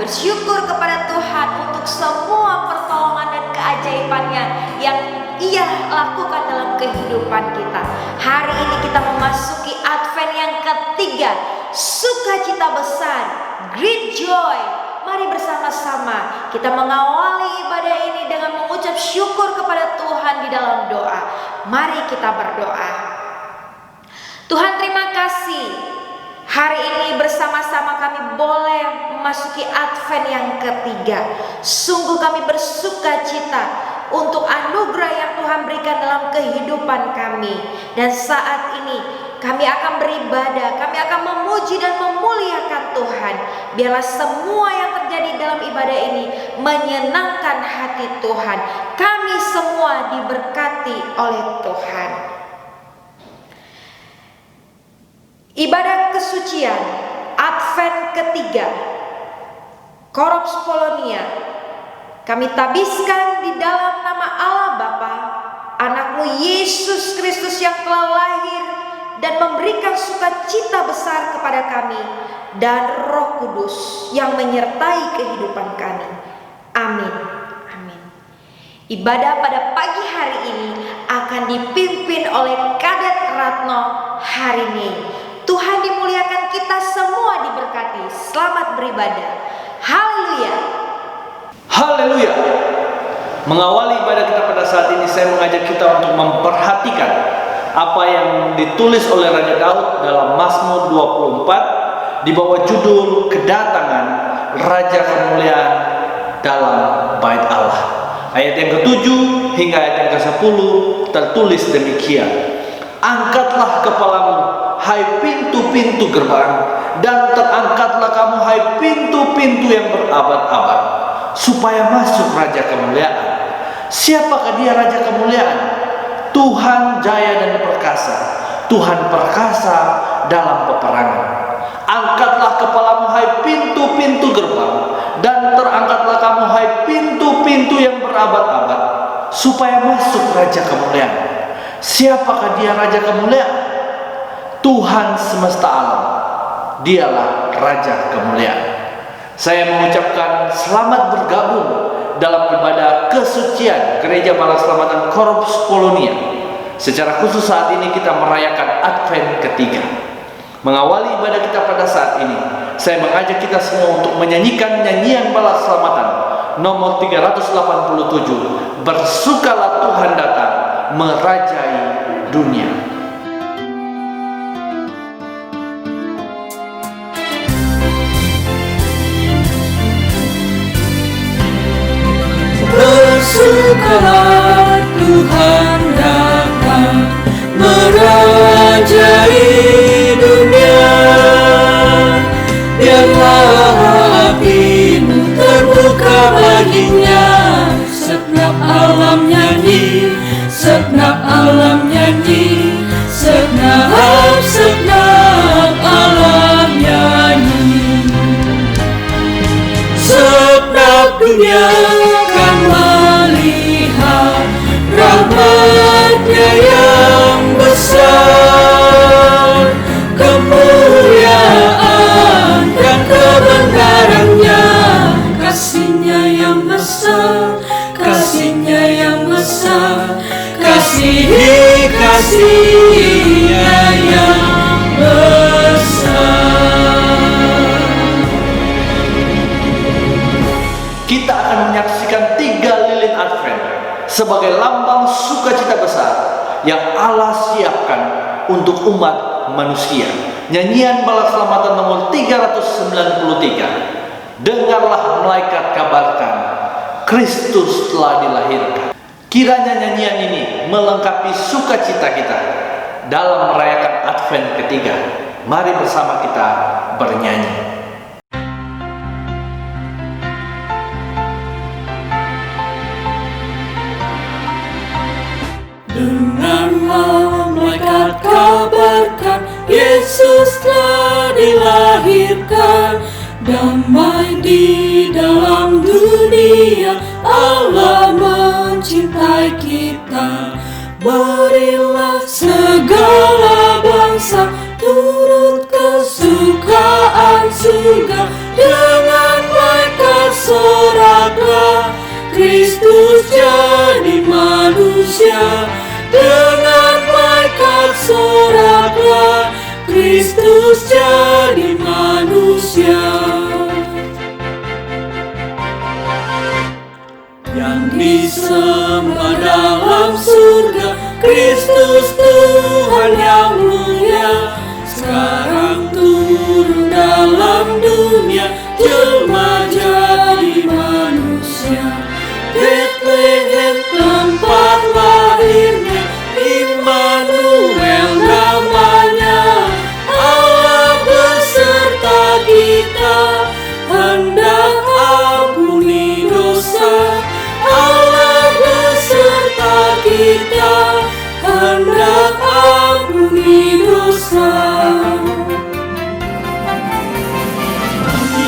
bersyukur kepada Tuhan untuk semua pertolongan dan keajaibannya yang Ia lakukan dalam kehidupan kita. Hari ini kita memasuki Advent yang ketiga, sukacita besar, great joy. Mari bersama-sama kita mengawali ibadah ini dengan mengucap syukur kepada Tuhan di dalam doa. Mari kita berdoa. Tuhan, terima kasih. Hari ini bersama-sama kami boleh memasuki Advent yang ketiga. Sungguh kami bersuka cita untuk anugerah yang Tuhan berikan dalam kehidupan kami. Dan saat ini kami akan beribadah, kami akan memuji dan memuliakan Tuhan. Biarlah semua yang terjadi dalam ibadah ini menyenangkan hati Tuhan. Kami semua diberkati oleh Tuhan. Ibadah kesucian Advent ketiga, Korops Polonia, kami tabiskan di dalam nama Allah Bapa, Anak-Mu Yesus Kristus yang telah lahir dan memberikan sukacita besar kepada kami, dan Roh Kudus yang menyertai kehidupan kami. Amin. Amin. Ibadah pada pagi hari ini akan dipimpin oleh Kadet Ratno Harini. Tuhan dimuliakan, kita semua diberkati. Selamat beribadah. Haleluya. Haleluya. Mengawali ibadah kita pada saat ini, saya mengajak kita untuk memperhatikan apa yang ditulis oleh Raja Daud dalam Mazmur 24 di bawah judul Kedatangan Raja Kemuliaan dalam Bait Allah. Ayat yang ke-7 hingga ayat yang ke-10 tertulis demikian. Angkatlah kepalamu, hai pintu-pintu gerbang, dan terangkatlah kamu, hai pintu-pintu yang berabad-abad, supaya masuk Raja Kemuliaan. Siapakah dia Raja Kemuliaan? Tuhan jaya dan perkasa, Tuhan perkasa dalam peperangan. Angkatlah kepalamu, hai pintu-pintu gerbang, dan terangkatlah kamu, hai pintu-pintu yang berabad-abad, supaya masuk Raja Kemuliaan. Siapakah dia Raja Kemuliaan? Tuhan semesta alam, dialah Raja Kemuliaan. Saya mengucapkan selamat bergabung dalam ibadah kesucian Gereja Bala Selamatan Korops Polonia. Secara khusus saat ini kita merayakan Advent ketiga. Mengawali ibadah kita pada saat ini, saya mengajak kita semua untuk menyanyikan nyanyian Bala Selamatan nomor 387, Bersukalah Tuhan datang merajai dunia. Bersukalah Tuhan datang merajai dunia. Biarlah hatimu terbuka baginya. Segenap alam nyanyi, segenap alam nyanyi, segenap alam nyanyi. Segenap dunia akan melihat rahmat-Nya yang besar, kemuliaan dan kebenaran-Nya, kasih-Nya yang besar, kasih-Nya yang besar, kasih-Nya yang besar. Kita akan menyaksikan 3 lilin Advent sebagai lambang sukacita besar yang Allah siapkan untuk umat manusia. Nyanyian Bala Selamatan nomor 393. Dengarlah malaikat kabarkan, Kristus telah dilahirkan. Kiranya nyanyian ini melengkapi sukacita kita dalam merayakan Advent ketiga. Mari bersama kita bernyanyi. Dengarlah malaikat kabarkan, Yesus telah dilahirkan. Damai di dalam dunia, Allah mencintai kita. Marilah segala bangsa turut kesukaan surga dengan malaikat soraklah, Kristus jadi manusia. Dengan malaikat soraklah, Kristus jadi manusia. Yang disembah dalam surga, Kristus Tuhan yang mulia. Sekarang turun dalam dunia, jelma jadi manusia. Bethlehem tempat lahirnya, Immanuel namanya. Allah beserta kita, hendak ampuni dosa. Allah beserta kita, hendak ampuni dosa.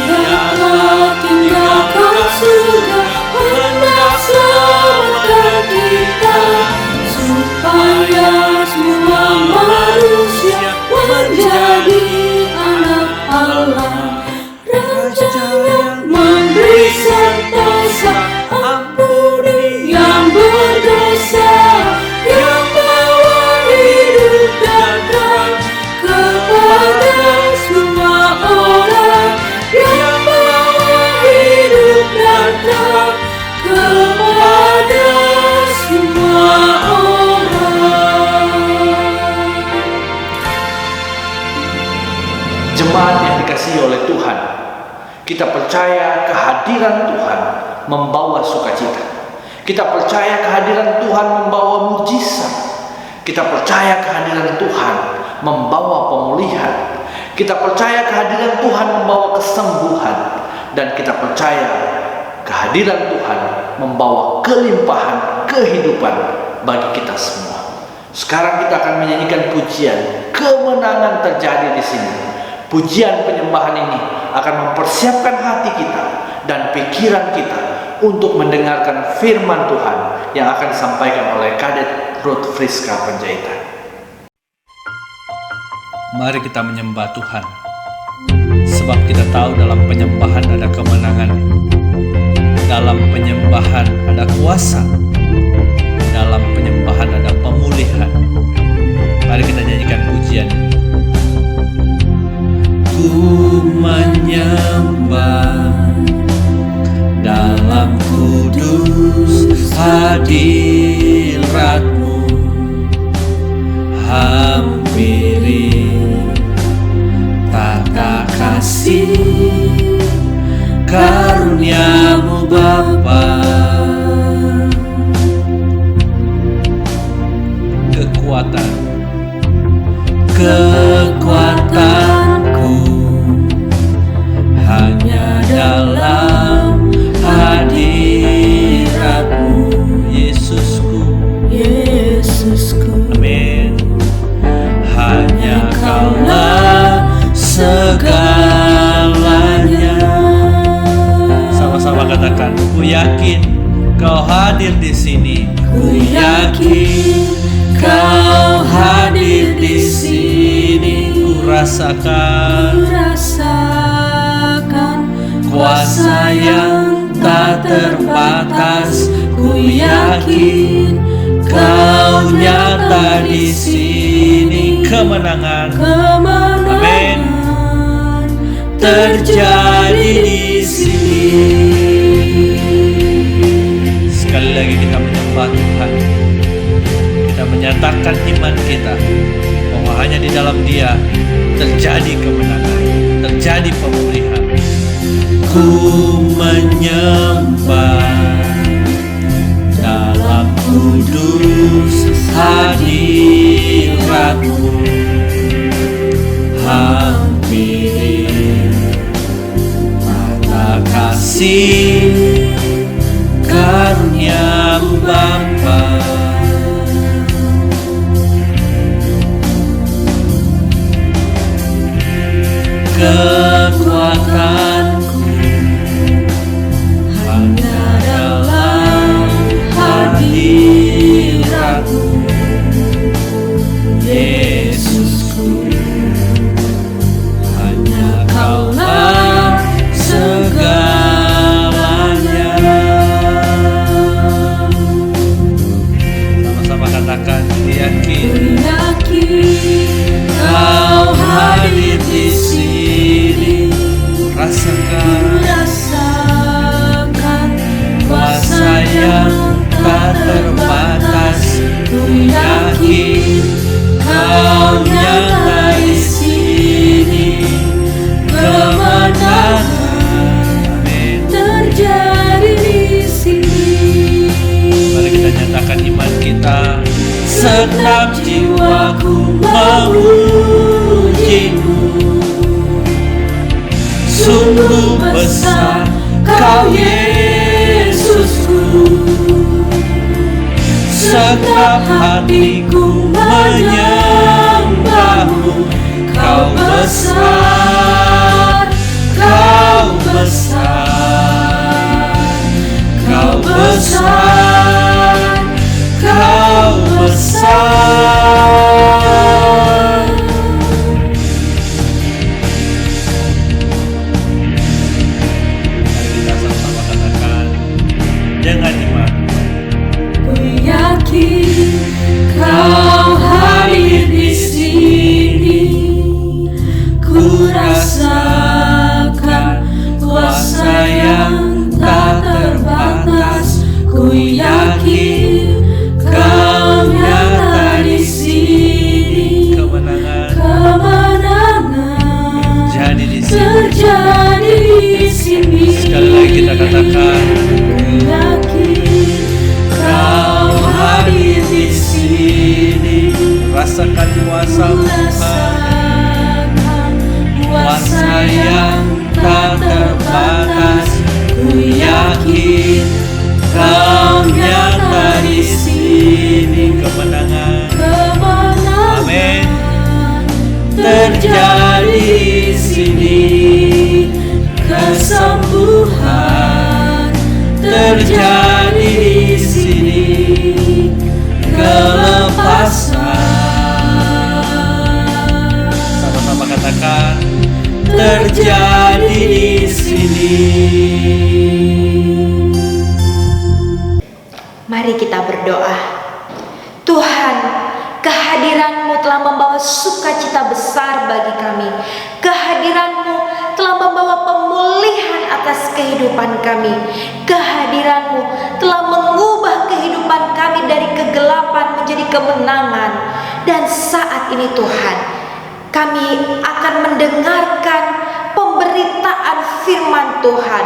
Biarlah tinggalkan surga, hendak selamatkan kita, supaya semua manusia menjadi anak Allah. Raja yang memberi sentosa, ampuni yang berdosa, yang bawa hidup dan terang kepada semua orang, yang bawa hidup dan terang kepada semua orang. Jemaat yang dikasihi oleh Tuhan, kita percaya kehadiran Tuhan membawa sukacita. Kita percaya kehadiran Tuhan membawa mujizat. Kita percaya kehadiran Tuhan membawa pemulihan. Kita percaya kehadiran Tuhan membawa kesembuhan. Dan kita percaya kehadiran Tuhan membawa kelimpahan kehidupan bagi kita semua. Sekarang kita akan menyanyikan pujian kemenangan terjadi di sini. Pujian penyembahan ini akan mempersiapkan hati kita dan pikiran kita untuk mendengarkan firman Tuhan yang akan disampaikan oleh Kadet Ruth Friska Panjaitan. Mari kita menyembah Tuhan, sebab kita tahu dalam penyembahan ada kemenangan, dalam penyembahan ada kuasa, dalam penyembahan ada pemulihan. Mari kita nyanyikan pujian. Ku menyembah dalam kudus hadirat-Mu, hampiri tata kasih karunia-Mu Bapa. Kekuatanku hanya dalam hadirat-Mu, Yesusku. Amin. Hanya Kaulah segalanya. Sama-sama katakan, ku yakin Kau hadir di sini. Ku yakin Kau hadir di sini. Ku rasakan kuasa yang tak terbatas. Ku yakin Kau nyata di sini. Kemenangan, amin, terjadi di sini. Sekali lagi kita menyembah Tuhan. Kita menyatakan iman kita bahwa hanya di dalam Dia terjadi kemenangan, terjadi pemulihan. Ku menyembah dalam kudus hadirat-Mu, hampiri tata kasih karunia-Mu Bapa. Kekuatanku hanya dalam hadirat-Mu, Yesusku. Hanya Kaulah segalanya. terbatas. Ku yakin Kau nyata di sini. Kemenangan terjadi di sini. Mari kita nyatakan iman kita. Segenap jiwaku memuji-Mu. Sungguh besar Kau Yesusku. Segenap hatiku menyembah-Mu. Kau besar, Kau besar, Kau besar, Kau besar. Mari kita sama-sama katakan dengan iman. Ku yakin Kau hadir di sini. Ku rasakan kuasa yang tak terbatas. Ku yakin Kau nyata di sini. Kemenangan Jadi di sini. terjadi di sini. Sekali lagi kita katakan. Ku yakin Kau hadir di sini. Rasakan kuasa Tuhan, Kuasa yang tak terbatas. Ku yakin Kau nyata di sini. kemenangan. Kemenangan Amin. terjadi di sini. Kesembuhan terjadi di sini. Kelepasan Sama-sama katakan. terjadi di sini. Mari kita berdoa. Tuhan, kehadiran-Mu telah membawa sukacita besar bagi kami. Kehadiran-Mu telah membawa pemulihan atas kehidupan kami. Kehadiran-Mu telah mengubah kehidupan kami dari kegelapan menjadi kemenangan. Dan saat ini Tuhan, kami akan mendengarkan pemberitaan firman Tuhan.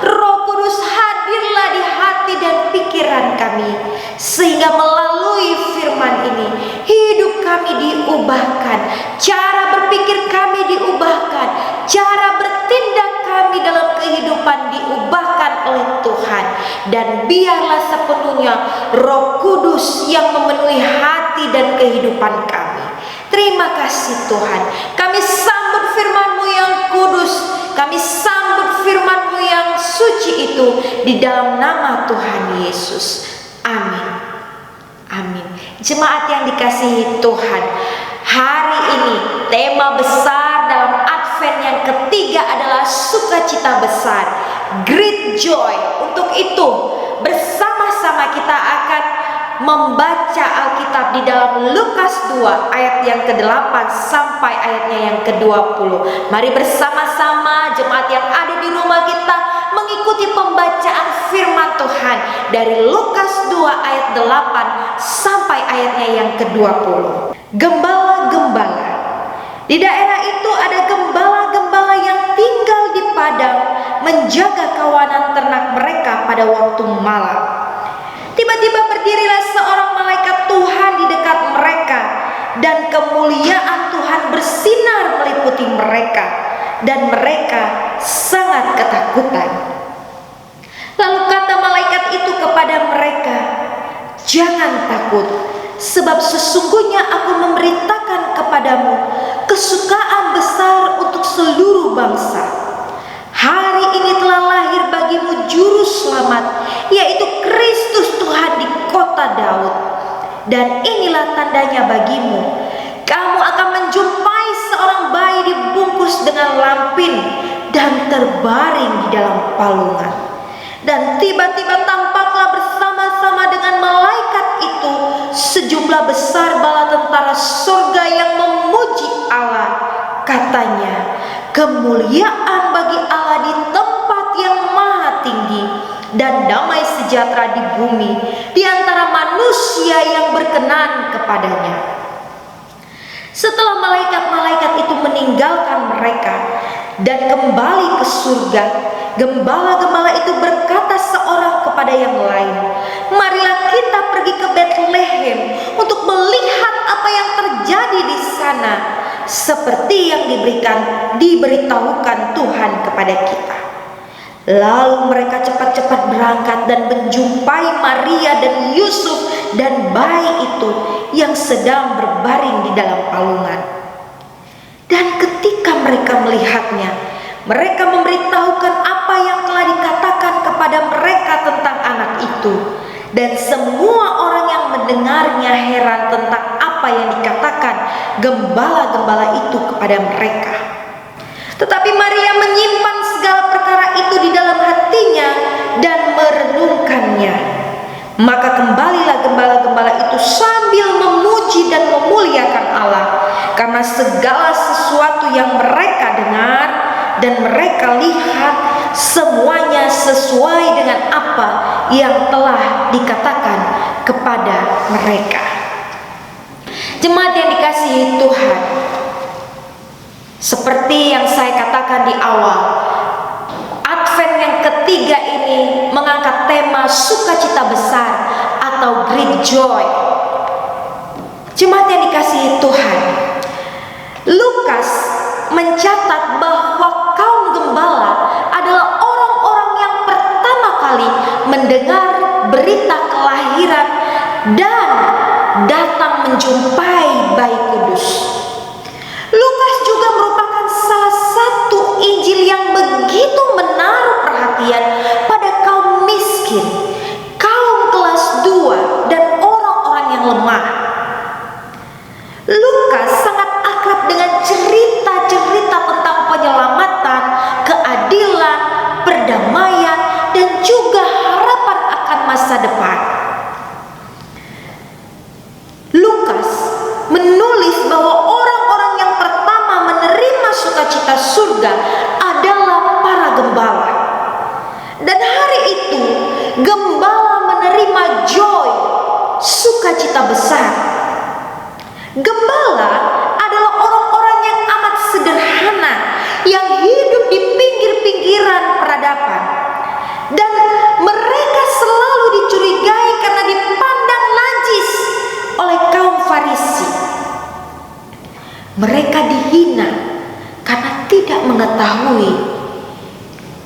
Roh Kudus, hadirlah di hati dan pikiran kami, sehingga melalui firman ini hidup kami diubahkan, cara berpikir kami diubahkan, cara bertindak kami dalam kehidupan diubahkan oleh Tuhan. Dan biarlah sepenuhnya Roh Kudus yang memenuhi hati dan kehidupan kami. Terima kasih Tuhan. Kami sambut firman-Mu yang kudus. Kami sambut firman-Mu yang suci itu di dalam nama Tuhan Yesus. Amin. Amin. Jemaat yang dikasihi Tuhan, hari ini tema besar dalam Advent yang ketiga adalah sukacita besar, great joy. Untuk itu bersama-sama kita akan membaca Alkitab di dalam Lukas 2 ayat yang ke-8 sampai ayatnya yang ke-20. Mari bersama-sama jemaat yang ada di rumah kita mengikuti pembacaan firman Tuhan dari Lukas 2 ayat 8 sampai ayatnya yang ke-20. Gembala-gembala. Di daerah itu ada gembala-gembala yang tinggal di padang menjaga kawanan ternak mereka pada waktu malam. Tiba-tiba berdirilah seorang malaikat Tuhan di dekat mereka, dan kemuliaan Tuhan bersinar meliputi mereka, dan mereka sangat ketakutan. Lalu kata malaikat itu kepada mereka, "Jangan takut, sebab sesungguhnya aku memberitakan kepadamu kesukaan besar untuk seluruh bangsa. Hari ini telah lahir bagimu juru selamat, yaitu Kristus Tuhan di kota Daud. Dan inilah tandanya bagimu, kamu akan menjumpai seorang bayi dibungkus dengan lampin dan terbaring di dalam palungan." Dan tiba-tiba tampaklah bersama-sama dengan malaikat itu sejumlah besar bala tentara surga yang memuji Allah. Katanya, "Kemuliaan bagi Allah di tempat yang maha tinggi, dan damai sejahtera di bumi di antara manusia yang berkenan kepadanya. Setelah malaikat-malaikat itu meninggalkan mereka dan kembali ke surga, gembala-gembala itu berkata seorang kepada yang lain, "Marilah kita pergi ke Betlehem untuk melihat apa yang terjadi di sana, seperti yang diberitahukan Tuhan kepada kita." Lalu mereka cepat-cepat berangkat dan menjumpai Maria dan Yusuf dan bayi itu yang sedang berbaring di dalam palungan. Dan ketika mereka melihatnya, mereka memberitahukan apa yang telah dikatakan kepada mereka tentang anak itu. Dan semua orang yang mendengarnya heran tentang apa yang dikatakan gembala-gembala itu kepada mereka. Tetapi Maria menyimpan segala perkara itu di dalam hatinya dan merenungkannya. Maka kembalilah gembala-gembala itu sambil memuji dan memuliakan Allah karena segala sesuatu yang mereka dengar dan mereka lihat semuanya sesuai dengan apa yang telah dikatakan kepada mereka. Jemaat yang dikasihi Tuhan, seperti yang saya katakan di awal, Advent yang ketiga ini mengangkat tema sukacita besar atau great joy. Jemaat yang dikasihi Tuhan, Lukas mencatat bahwa kaum gembala adalah orang-orang yang pertama kali mendengar berita kelahiran dan datang menjumpai bayi kudus. Lukas juga merupakan salah satu Injil yang begitu menaruh perhatian pada kaum miskin, kaum kelas 2, dan orang-orang yang lemah. Lukas sangat akrab dengan cerita-cerita tentang penyelamatan, keadilan, perdamaian, dan juga harapan akan masa depan. Lukas menulis bahwa orang-orang yang pertama menerima sukacita surga adalah para gembala. Dan hari itu gembala menerima joy, sukacita besar. Gembala adalah orang-orang yang amat sederhana, yang hidup di pinggir-pinggiran peradaban. Dan mereka selalu dicurigai karena dipandang najis oleh kaum Farisi. Mereka dihina karena tidak mengetahui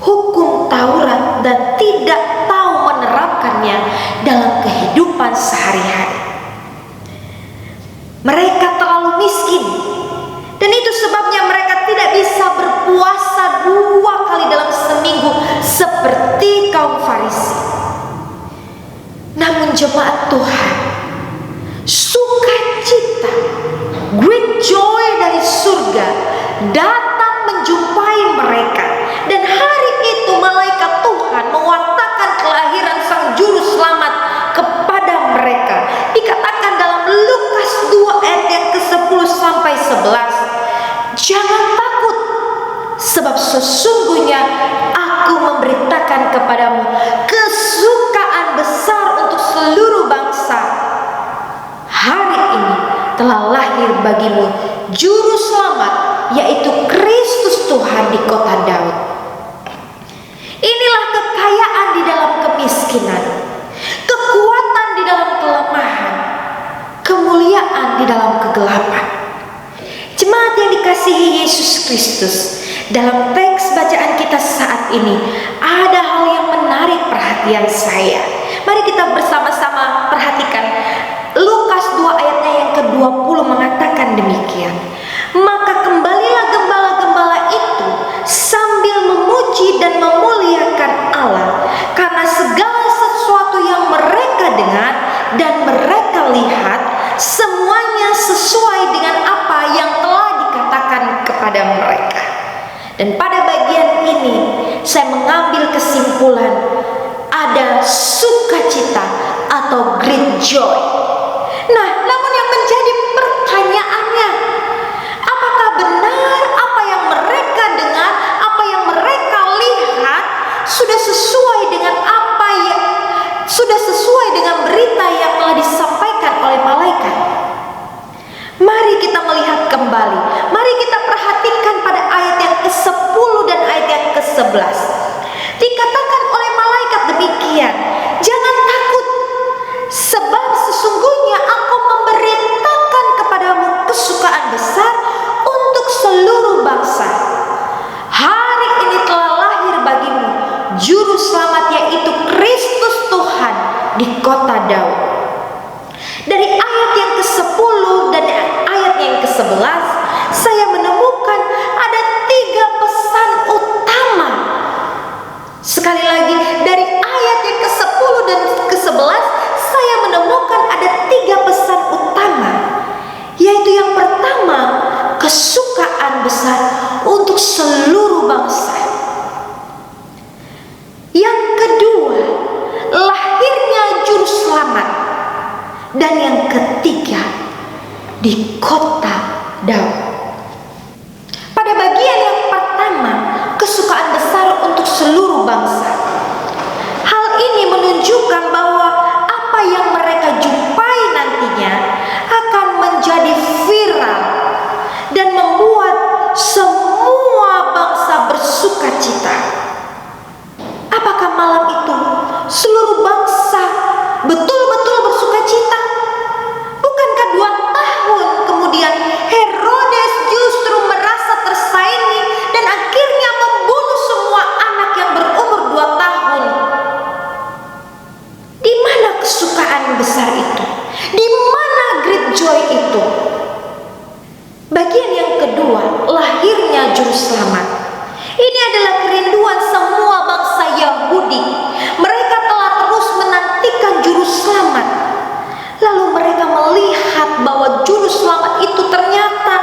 hukum Taurat dan tidak tahu menerapkannya dalam kehidupan sehari-hari. Mereka terlalu miskin, dan itu sebabnya mereka tidak bisa berpuasa 2 kali dalam seminggu seperti kaum Farisi. Namun jemaat Tuhan, sukacita, great joy dari surga datang menjumpai mereka. Dan hari itu malaikat Tuhan mewartakan kelahiran Sang Juru Selamat kepada mereka. Dikatakan dalam Lukas 2 ayat yang ke-10 sampai 11, "Jangan takut, sebab sesungguhnya aku memberitakan kepadamu kesukaan besar untuk seluruh bangsa. Hari ini telah lahir bagimu Juru Selamat, yaitu Kristus Tuhan di kota Daud." Inilah kekayaan di dalam kemiskinan, kekuatan di dalam kelemahan, kemuliaan di dalam kegelapan. Jemaat yang dikasihi Yesus Kristus, dalam teks bacaan kita saat ini ada hal yang menarik perhatian saya. Mari kita bersama-sama perhatikan. Lukas 2 ayatnya yang ke-20 mengatakan demikian. "Maka kembalilah gembala-gembala itu sambil memuji dan memuliakan Allah karena segala sesuatu yang mereka dengar dan mereka lihat semuanya sesuai dengan apa yang telah dikatakan kepada mereka." Dan pada bagian ini saya mengambil kesimpulan ada sukacita atau great joy. Nah, namun yang menjadi pertanyaannya, apakah benar apa yang mereka dengar, apa yang mereka lihat sudah sesuai dengan apa ke-11. Dikatakan oleh malaikat demikian, "Jangan takut, sebab sesungguhnya aku memberitakan kepadamu kesukaan besar untuk seluruh bangsa. Hari ini telah lahir bagimu juru selamat, yaitu Kristus Tuhan di kota Daud." Dari ayat yang ke-10 dan ayat yang ke-11 saya menemukan ada 3 pesan utama. Sekali lagi, dari ayat yang ke-10 dan ke-11 saya menemukan ada 3 pesan utama, yaitu yang pertama, kesukaan besar untuk seluruh bangsa. Yang kedua, lahirnya juru selamat. Dan yang ketiga, di kota Daud. Pada bagian yang pertama, kesukaan besar untuk seluruh bangsa. Hal ini menunjukkan bahwa apa yang mereka jumpai nantinya akan menjadi viral dan membuat semua bangsa bersukacita. Apakah malam itu seluruh bangsa betul-betul bersukacita? Bukankah 2 tahun kemudian Herodes justru merasa tersaingi dan akhirnya membunuh semua anak yang berumur 2 tahun? Di mana kesukaan besar itu? Di mana great joy itu? Bagian yang kedua, lahirnya juru selamat. Ini adalah kerinduan semua bangsa Yahudi. Mereka telah terus menantikan juru selamat. Lalu mereka melihat bahwa juru selamat itu ternyata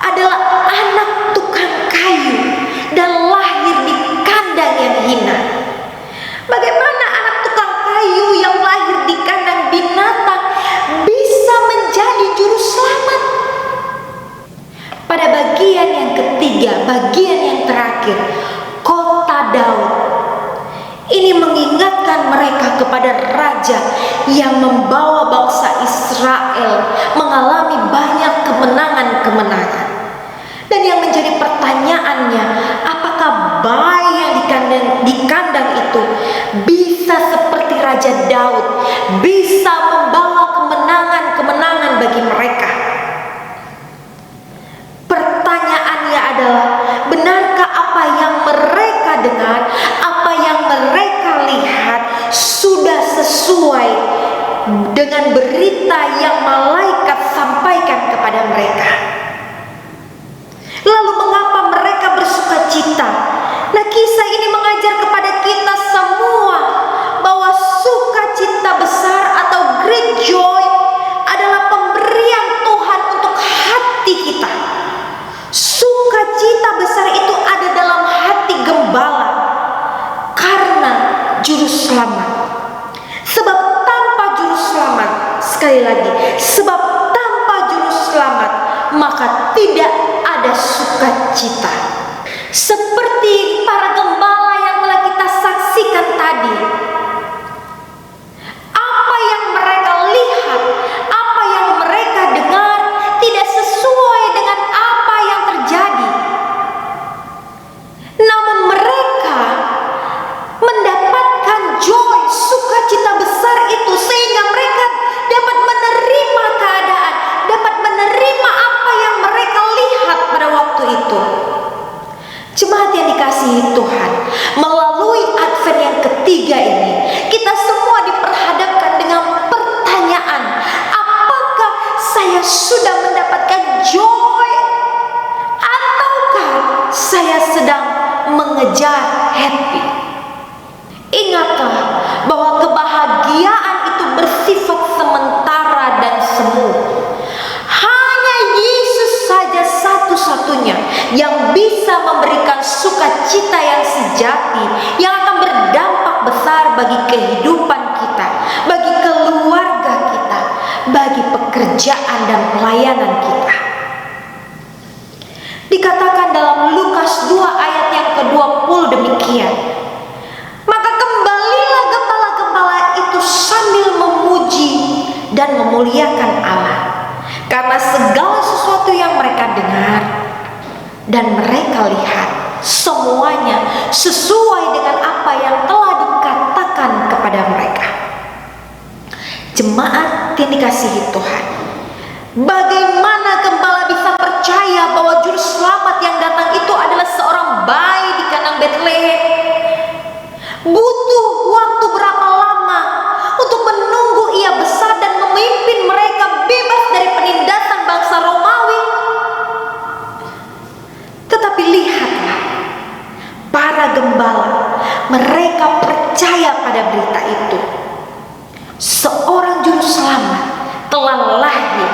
adalah anak tukang kayu dan lahir di kandang yang hina. Bagaimana anak tukang kayu yang lahir di kandang binatang bisa menjadi juru selamat? Pada bagian yang ketiga, bagian yang terakhir, kota Daud. Ini mengingatkan mereka kepada raja yang membawa bangsa Israel mengalami banyak kemenangan-kemenangan. Dan yang menjadi pertanyaannya, apakah bayi yang di kandang itu bisa seperti Raja Daud, bisa membawa kemenangan-kemenangan bagi mereka? Pertanyaannya adalah, benarkah apa yang mereka dengar, apa yang mereka lihat sudah sesuai dengan berita yang malaikat sampaikan kepada mereka? Lalu mengapa mereka bersukacita? Nah, kisah ini mengajar kepada kita semua bahwa sukacita besar atau great joy adalah pemberian Tuhan untuk hati kita. Sukacita besar itu ada dalam hati gembala karena juru selamat. Sebab tanpa juru selamat, sekali lagi, sebab tanpa juru selamat, maka tidak ada sukacita. Seperti para gembala yang telah kita saksikan tadi, apa yang mereka lihat, apa yang mereka dengar tidak sesuai dengan apa yang terjadi. Namun mereka mendapatkan joy, sukacita besar itu, sehingga mereka dapat menerima keadaan, dapat menerima apa yang mereka lihat pada waktu itu. Jemaat yang dikasihi Tuhan, melalui Advent yang ketiga ini, kita semua diperhadapkan dengan pertanyaan, apakah saya sudah mendapatkan joy, ataukah saya sedang mengejar happy? Ingatlah bahwa kebahagiaan itu bersifat sementara dan semu. Hanya Yesus saja satu-satunya yang bisa memberikan sukacita yang sejati, yang akan berdampak besar bagi kehidupan kita, bagi keluarga kita, bagi pekerjaan dan pelayanan kita. Dikatakan dalam Lukas 2 ayat yang ke-20 demikian, maka kembalilah gembala-gembala itu sambil memuji dan memuliakan Allah, karena segala sesuatu yang mereka dengar dan mereka lihat semuanya sesuai dengan apa yang telah dikatakan kepada mereka. Jemaat yang dikasihi Tuhan, bagaimana gembala bisa percaya bahwa juru selamat yang datang itu adalah seorang bayi di kandang Betlehem? Butuh waktu berapa lama untuk menunggu ia besar dan memimpin mereka bebas dari penindasan bangsa Romawi? Tetapi lihatlah, para gembala, mereka percaya pada berita itu. Seorang juru selamat telah lahir.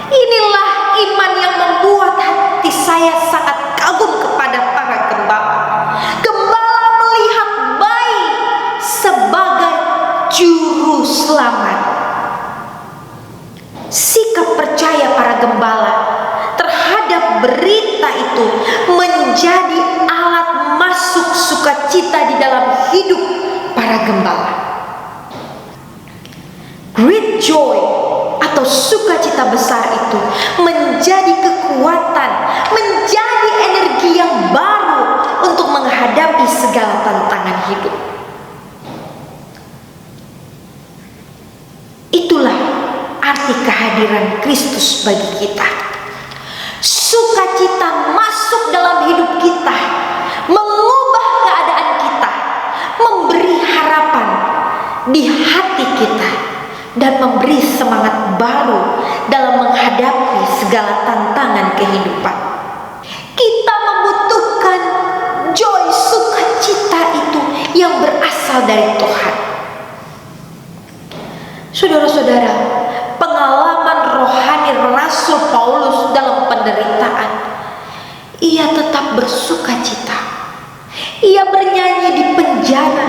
Inilah iman yang membuat hati saya sangat kagum kepada para gembala. Gembala melihat bayi sebagai juru selamat. Sikap percaya para gembala terhadap berita itu menjadi alat masuk sukacita di dalam hidup para gembala. Great joy atau sukacita besar itu menjadi kekuatan, menjadi energi yang baru untuk menghadapi segala tantangan hidup. Itulah arti kehadiran Kristus bagi kita. Sukacita masuk dalam hidup kita, mengubah keadaan kita, memberi harapan di hati kita, dan memberi semangat baru dalam menghadapi segala tantangan kehidupan. Kita membutuhkan joy, sukacita itu yang berasal dari Tuhan. Saudara-saudara, pengalaman rohani Rasul Paulus dalam penderitaan, ia tetap bersukacita. Ia bernyanyi di penjara,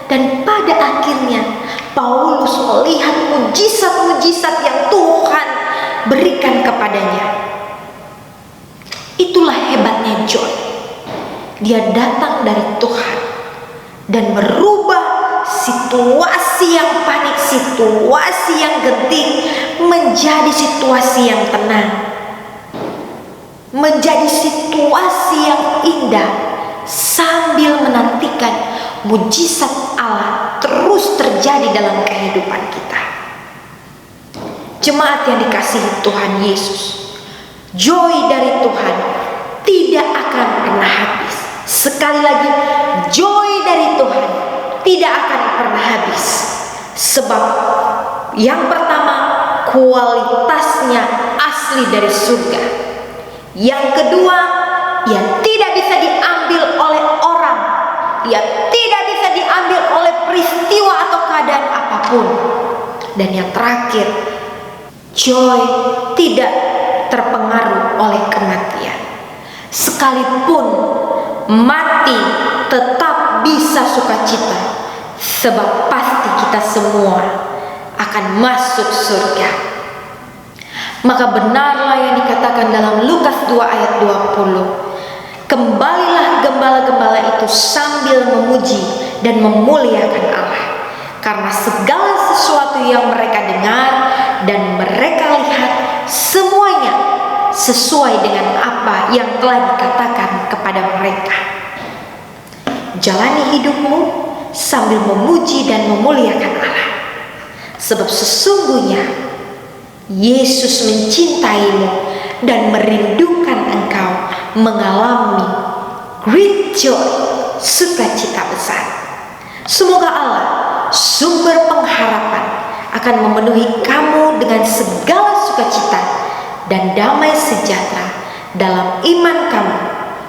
dan pada akhirnya Paulus melihat mujizat-mujizat yang Tuhan berikan kepadanya. Itulah hebatnya joy. Dia datang dari Tuhan dan merubah situasi yang panik, situasi yang genting menjadi situasi yang tenang, menjadi situasi yang indah, sambil menantikan mujizat Allah terus terjadi dalam kehidupan kita. Jemaat yang dikasihi Tuhan Yesus, joy dari Tuhan tidak akan pernah habis. Sekali lagi, joy dari Tuhan tidak akan pernah habis. Sebab yang pertama, kualitasnya asli dari surga. Yang kedua, ia tidak bisa diambil oleh orang. Ia tidak bisa diambil oleh peristiwa atau keadaan apapun. Dan yang terakhir, joy tidak terpengaruh oleh kematian. Sekalipun mati, tetap bisa sukacita, sebab pasti kita semua akan masuk surga. Maka benarlah yang dikatakan dalam Lukas 2 ayat 20. Kembalilah gembala-gembala itu sambil memuji dan memuliakan Allah, karena segala sesuatu yang mereka dengar dan mereka lihat, semuanya sesuai dengan apa yang telah dikatakan kepada mereka. Jalani hidupmu sambil memuji dan memuliakan Allah, sebab sesungguhnya Yesus mencintaimu dan merindukan engkau mengalami great joy, sukacita besar. Semoga Allah, sumber pengharapan, akan memenuhi kamu dengan segala sukacita dan damai sejahtera dalam iman kamu,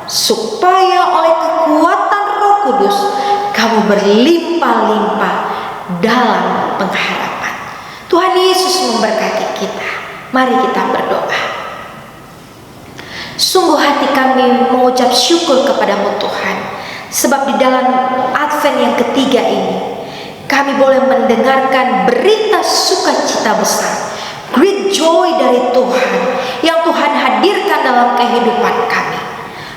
supaya oleh kekuatan Roh Kudus kamu berlimpah-limpah dalam pengharapan. Tuhan Yesus memberkati kita. Mari kita berdoa. Sungguh hati kami mengucap syukur kepadamu Tuhan, sebab di dalam Advent yang ketiga ini kami boleh mendengarkan berita sukacita besar, great joy dari Tuhan yang Tuhan hadirkan dalam kehidupan kami.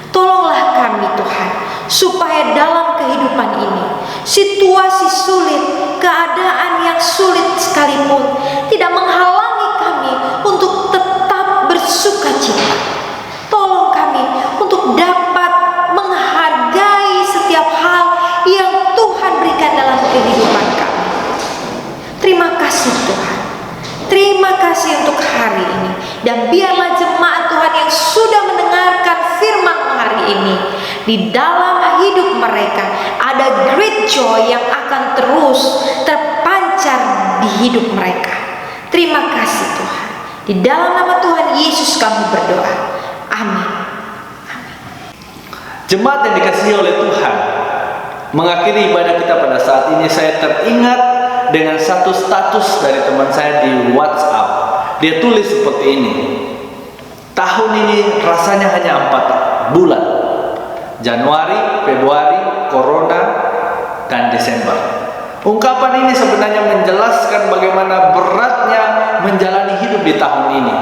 Tolonglah kami Tuhan, supaya dalam kehidupan ini, situasi sulit, keadaan yang sulit sekalipun tidak menghalangi kami untuk tetap bersukacita. Tolong kami untuk dapat menghadapi hari ini. Dan biarlah jemaat Tuhan yang sudah mendengarkan firman hari ini, di dalam hidup mereka ada great joy yang akan terus terpancar di hidup mereka. Terima kasih Tuhan. Di dalam nama Tuhan Yesus kami berdoa. Amin. Jemaat yang dikasihi oleh Tuhan, mengakhiri ibadah kita pada saat ini, saya teringat dengan satu status dari teman saya di WhatsApp. Dia tulis seperti ini: tahun ini rasanya hanya 4 bulan, Januari, Februari, Corona, dan Desember. Ungkapan ini sebenarnya menjelaskan bagaimana beratnya menjalani hidup di tahun ini.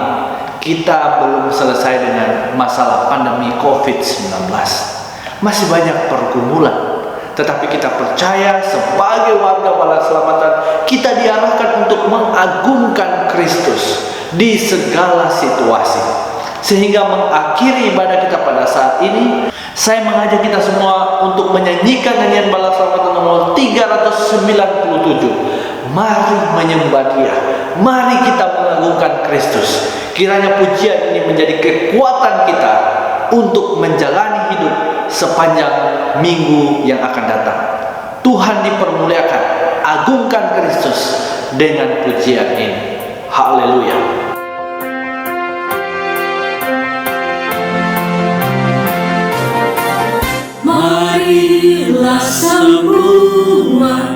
Kita belum selesai dengan masalah pandemi COVID-19. Masih banyak pergumulan. Tetapi kita percaya sebagai warga Bala Selamatan, kita diarahkan untuk mengagungkan Kristus di segala situasi. Sehingga mengakhiri ibadah kita pada saat ini, saya mengajak kita semua untuk menyanyikan nyanyian Bala Selamatan nomor 397. Mari menyembah Dia, mari kita mengagungkan Kristus. Kiranya pujian ini menjadi kekuatan kita untuk menjalani hidup sepanjang minggu yang akan datang. Tuhan dipermuliakan, agungkan Kristus dengan pujian ini. Haleluya. Marilah semua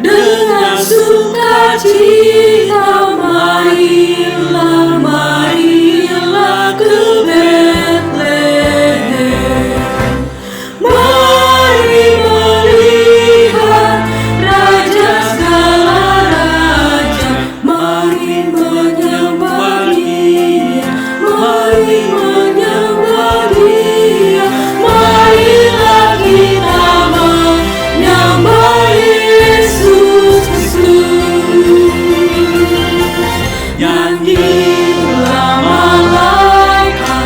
dengan sukacita, marilah, marilah ke Betlehem. Mari melihat Raja segala raja, mari menyembah Dia, mari menyembah Dia. Marilah kita menyembah Yesus Kristus. Nyanyilah malaikat,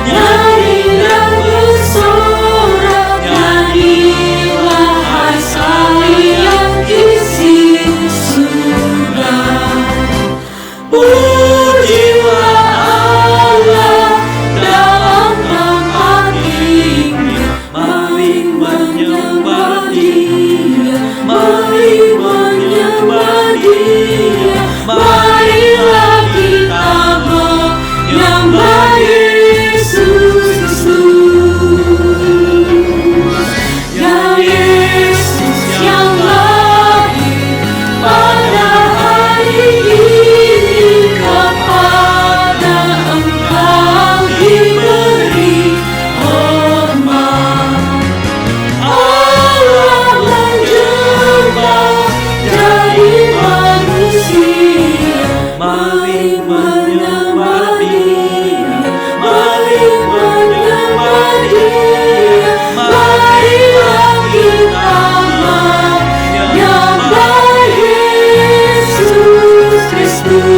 nyanyi dan bersorak, nyanyilah hai sekalian isi surga. Pujilah Allah dalam tempat tinggi, mari menyembah Dia, mari menyembah Dia. Marilah kita menyembah Yesus Kristus. Ya Yesus yang lahir pada hari ini, kepada Engkau diberi hormat. Allah menjelma jadi manusia, mari menyembah Dia, mari menyembah Dia. Marilah kita menyembah Yesus Kristus.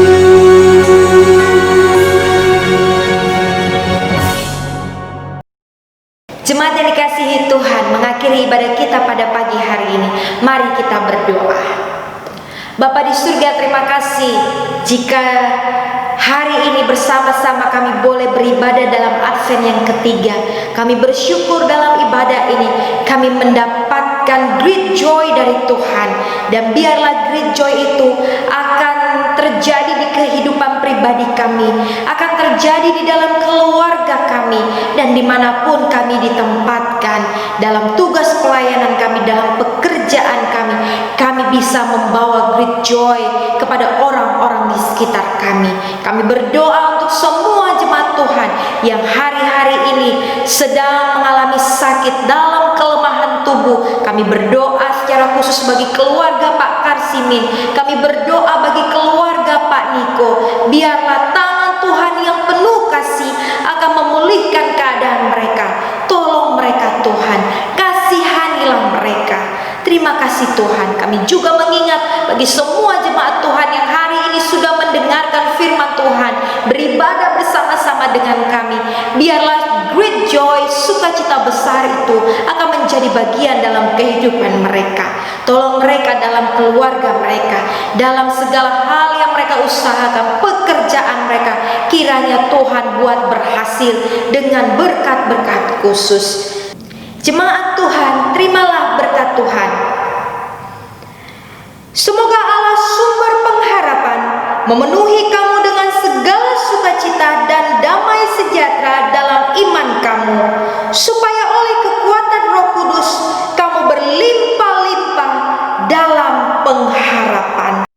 Jemaat yang dikasihi Tuhan, mengakhiri ibadah kita pada pagi hari ini, mari kita berdoa. Bapa di surga, terima kasih jika hari ini bersama-sama kami boleh beribadah dalam Advent yang ketiga. Kami bersyukur dalam ibadah ini kami mendapatkan great joy dari Tuhan. Dan biarlah great joy itu akan terjadi di kehidupan pribadi kami, akan terjadi di dalam keluarga kami, dan dimanapun kami ditempatkan, dalam tugas pelayanan kami, dalam pekerjaan kami, kami bisa membawa great joy kepada orang-orang di sekitar kami. Kami berdoa untuk semua jemaat Tuhan yang hari-hari ini sedang mengalami sakit dalam kelemahan tubuh. Kami berdoa secara khusus bagi keluarga Pak Karsimin. Kami berdoa bagi keluarga Pak Niko. Biarlah tangan Tuhan yang penuh kasih akan memulihkan keadaan mereka. Tolong mereka Tuhan, kasihanilah mereka. Terima kasih Tuhan. Kami juga mengingat bagi semua jemaat Tuhan yang hari ini sudah mendengarkan firman Tuhan, beribadah bersama-sama dengan kami. Biarlah great joy, sukacita besar itu akan menjadi bagian dalam kehidupan mereka. Tolong mereka dalam keluarga mereka, dalam segala hal yang mereka usahakan, pekerjaan mereka, kiranya Tuhan buat berhasil dengan berkat-berkat khusus. Jemaat Tuhan, terimalah berkat Tuhan. Semoga Allah sumber pengharapan memenuhi kamu dengan segala sukacita dan damai sejahtera dalam iman kamu, supaya oleh kekuatan Roh Kudus kamu berlimpah-limpah dalam pengharapan.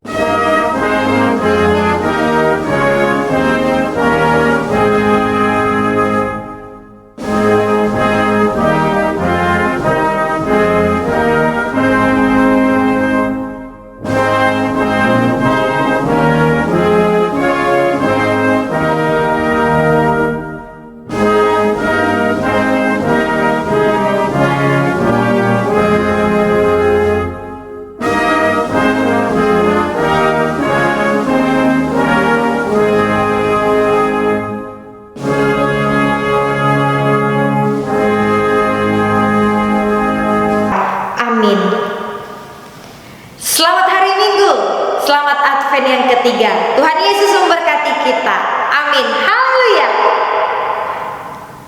Selamat hari Minggu, selamat Advent yang ketiga. Tuhan Yesus memberkati kita. Amin.